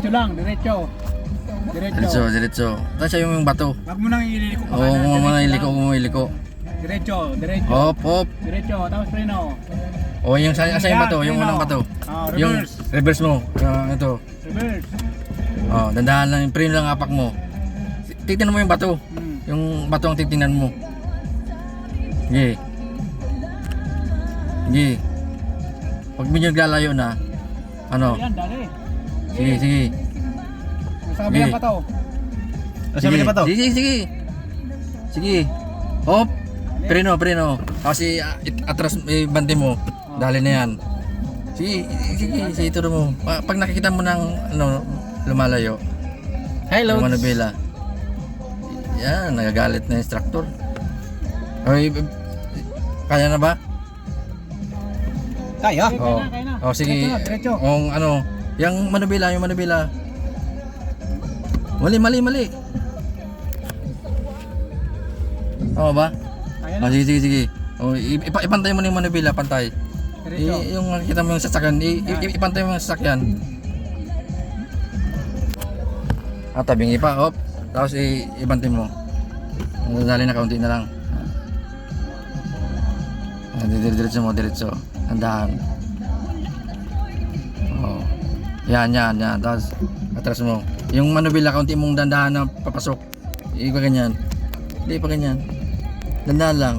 Diretso lang, diretso. Diretso, diretso. Tapos yung bato. Wag mo nang ililiko pa. Oo, kung mo iliko, kung mo iliko. Diretso, diretso. Hop, hop. Diretso, tapos preno. O yung sa yung bato, yung unang bato. Yung Reverse. reverse mo. Ito. Reverse. Oh, dandahan lang, preno lang apak mo. Titingnan mo yung bato. Yung bato ang titingnan mo. Sige. Sige. Pag medyo naglalayo na, ano? Yan, dali. Sige, sige. Sa kabilang pa to. Sige, sige, sige. Sige. Hop. Preno, preno. Kasi atras bante mo. Dali na yan. Sige, sige, sige, turo mo. Pag nakikita mo ng ano, lumalayo. Hi, Yung Lods. manubela. Yan, nagagalit na instructor. Oy, kaya na ba? Kaya? Kaya Oh. na, kaya na. Oh, sige. Diretso na, diretso. Kung ano, yung manubela, yung manubela. Mali, mali, mali. Tama ba? Kaya na. Oh, sige, sige, sige. Oh, ipantay mo na yung manubela, pantay. Diretso. Yung nakikita mo yung sasakyan, ipantay mo yung sasakyan. Tabingi pa, hop. Tapos ibantay mo. Dali na, kaunti na lang. Diretso mo, diretso. Andahan. Oh. Yan, yan, yan. Tapos atras mo. Yung manubila, kaunti mong dandahan na papasok. Hindi pa ganyan. Hindi pa ganyan. Dandahan lang.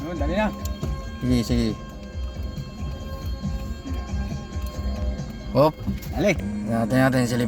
Oh, dali na. Sige, sige. Hop. Dali. Tingnan natin silipin.